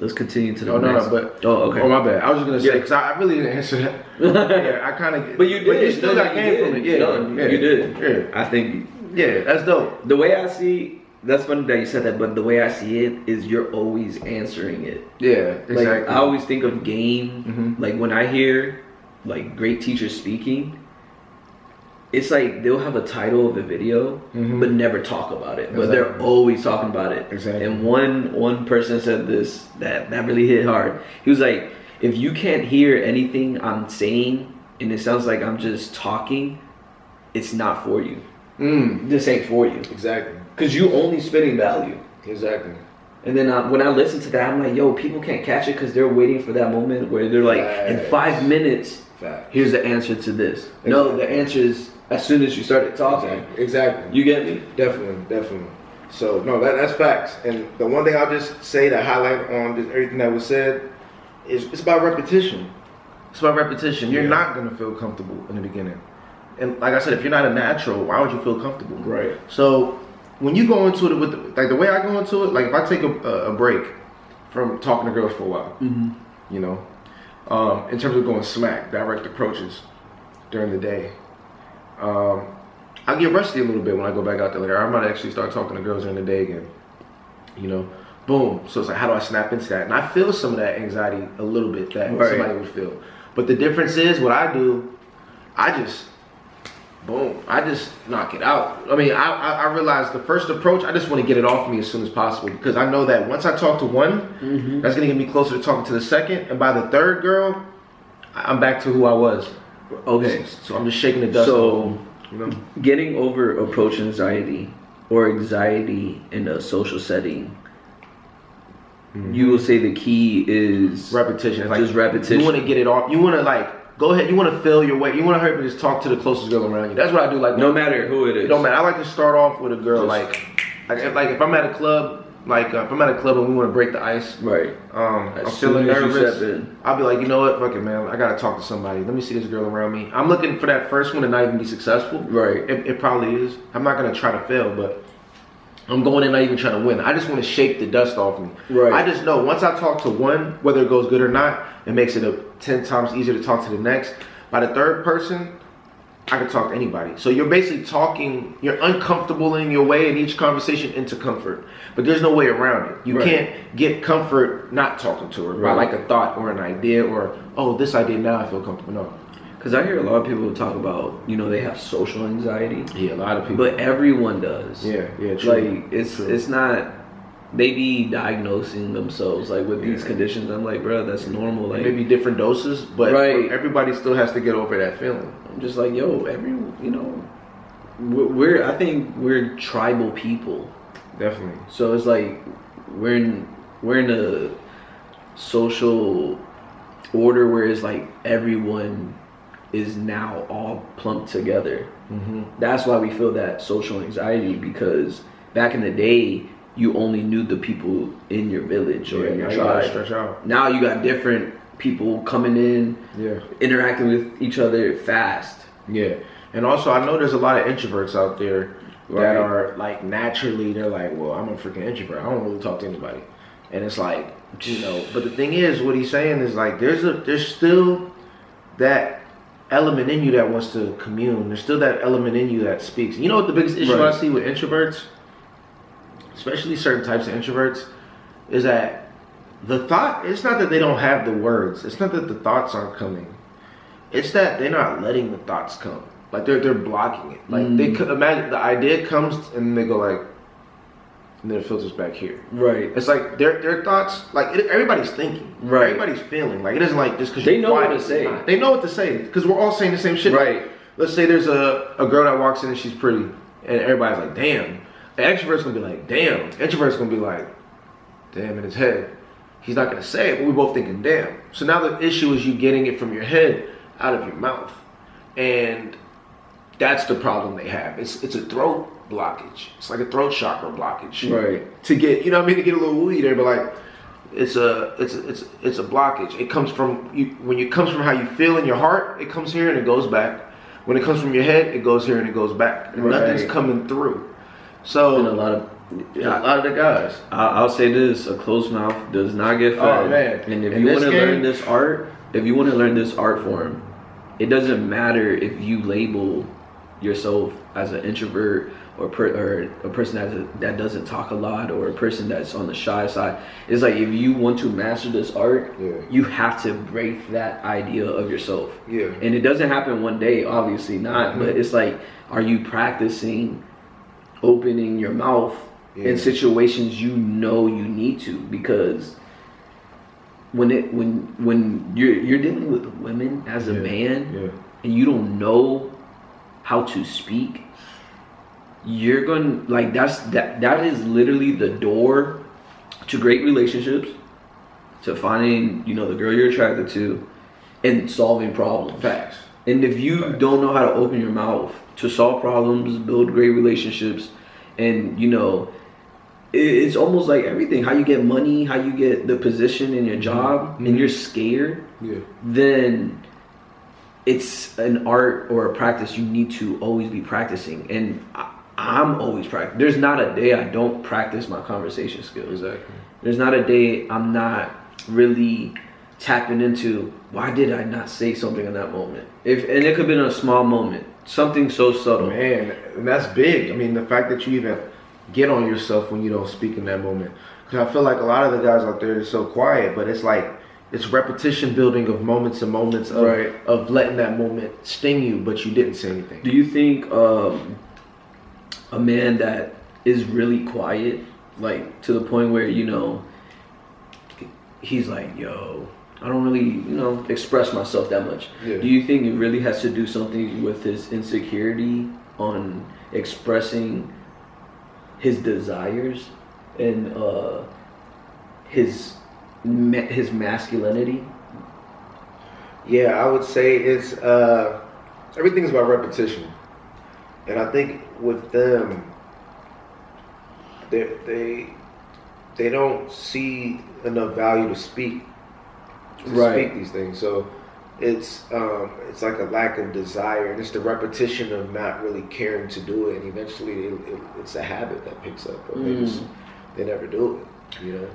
let's continue to the Oh next. no, but okay. Oh my bad. I was just gonna say because I really didn't answer that. Yeah, I kind of. But you did. But you still got game from it. Yeah, No, you did. Yeah, I think. yeah, that's dope. The way I see, that's funny that you said that. But the way I see it is, you're always answering it. Yeah, exactly. Like I always think of game. Mhm. Like when I hear like great teachers speaking, it's like they'll have a title of a video, Mhm. but never talk about it. But Exactly. they're always talking about it. Exactly. And one person said this that really hit hard. He was like, if you can't hear anything I'm saying and it sounds like I'm just talking, it's not for you. This ain't for you. Exactly. Cause you only spitting value. Exactly. And then when I listen to that, I'm like, yo, people can't catch it because they're waiting for that moment where they're like, in Facts. 5 minutes, Fact. here's the answer to this. No, Exactly. the answer is as soon as you started talking. Exactly. You get me? Definitely. So no, that's facts. And the one thing I'll just say to highlight on just everything that was said is it's about repetition. It's about repetition. You're not gonna feel comfortable in the beginning. And like I said, if you're not a natural, why would you feel comfortable? Right. So when you go into it with like the way I go into it, like if I take a break from talking to girls for a while, you know, in terms of going smack, direct approaches during the day, I get rusty a little bit when I go back out there. Like I might actually start talking to girls during the day again, you know. Boom. So it's like, how do I snap into that? And I feel some of that anxiety a little bit that somebody would feel. But the difference is what I do, I just knock it out. I mean, I realize the first approach, I just want to get it off me as soon as possible because I know that once I talk to one, that's going to get me closer to talking to the second. And by the third girl, I'm back to who I was. Okay. So I'm just shaking the dust off. You know? Getting over approach anxiety or anxiety in a social setting, you will say the key is repetition. It's like just repetition. You want to get it off. You want to like go ahead. You want to feel your way. You want to hurry up and just talk to the closest girl around you. That's what I do. Like no matter who it is. It don't matter. I like to start off with a girl like if I'm at a club, like if I'm at a club and we want to break the ice, right? I'm feeling nervous. I'll be like, you know what, fuck it, man. I gotta talk to somebody. Let me see this girl around me. I'm looking for that first one to not even be successful. Right. It probably is. I'm not gonna try to fail, but I'm going in not even trying to win. I just want to shake the dust off me. Right. I just know once I talk to one, whether it goes good or not, it makes it 10 times easier to talk to the next. By the third person, I can talk to anybody. So you're basically talking, you're uncomfortable in your way in each conversation into comfort. But there's no way around it. You can't get comfort not talking to her by like a thought or an idea or, oh, this idea, now I feel comfortable. No. Because I hear a lot of people talk about, you know, they have social anxiety. Yeah, a lot of people. But everyone does. Yeah, true. Like, it's not, they be diagnosing themselves, like, with these conditions. I'm like, bro, that's normal. Like, maybe different doses, but everybody still has to get over that feeling. I'm just like, yo, you know, I think we're tribal people. Definitely. So it's like, we're in a social order where it's like everyone is now all plumped together. That's why we feel that social anxiety, because back in the day you only knew the people in your village or in your tribe. Stretch out. Now you got different people coming in, interacting with each other fast. Yeah. And also I know there's a lot of introverts out there that are like naturally, they're like, well, I'm a freaking introvert, I don't really talk to anybody. And it's like, you know, but the thing is, what he's saying is like there's still that element in you that wants to commune. There's still that element in you that speaks. You know what the biggest issue I see with introverts, especially certain types of introverts, is that the thought, it's not that they don't have the words. It's not that the thoughts aren't coming. It's that they're not letting the thoughts come. Like they're blocking it. Like they could imagine the idea comes and they go like, and then it filters back here. Right. It's like their thoughts, like everybody's thinking. Right. Everybody's feeling. Like it isn't like just because they know what to say. They know what to say because we're all saying the same shit. Right. Like, let's say there's a girl that walks in and she's pretty, and everybody's like, damn. The extrovert's gonna be like, damn. The introvert's gonna be like, damn, in his head. He's not gonna say it, but we're both thinking, damn. So now the issue is you getting it from your head out of your mouth, and that's the problem they have. It's a throat blockage. It's like a throat chakra blockage. Right. To get, you know what I mean, to get a little wooey there, but like it's a blockage. It comes from you. When it comes from how you feel in your heart, it comes here and it goes back. When it comes from your head, it goes here and it goes back. And nothing's coming through. So and a lot of A lot of the guys. I'll say this: a closed mouth does not get fed. Oh man! And if In you want this to game- learn this art, if you want to learn this art form, it doesn't matter if you label yourself as an introvert or a person that doesn't talk a lot, or a person that's on the shy side. It's like, if you want to master this art, Yeah. you have to break that idea of yourself. Yeah. And it doesn't happen one day, obviously not. But it's like, are you practicing opening your mouth in situations you know you need to? Because when you're dealing with women as a man, and you don't know how to speak, you're gonna, like, that is literally the door to great relationships, to finding, you know, the girl you're attracted to, and solving problems. Facts. And if you don't know how to open your mouth to solve problems, build great relationships, and, you know, it's almost like everything, how you get money, how you get the position in your job, and you're scared, then it's an art or a practice you need to always be practicing. And I'm always practicing. There's not a day I don't practice my conversation skills. Exactly. There's not a day I'm not really tapping into, why did I not say something in that moment? And it could have been a small moment, something so subtle. Man, and that's big. I mean, the fact that you even get on yourself when you don't speak in that moment. Because I feel like a lot of the guys out there are so quiet, but it's like, it's repetition building of moments and moments of, of letting that moment sting you, but you didn't say anything. Do you think a man that is really quiet, like to the point where, you know, he's like, yo, I don't really, you know, express myself that much. Yeah. Do you think it really has to do something with his insecurity on expressing his desires and his masculinity? Yeah, I would say it's everything's about repetition, and I think with them, they don't see enough value to speak these things. So it's like a lack of desire, and it's the repetition of not really caring to do it, and eventually it's a habit that picks up, but they never do it, you know.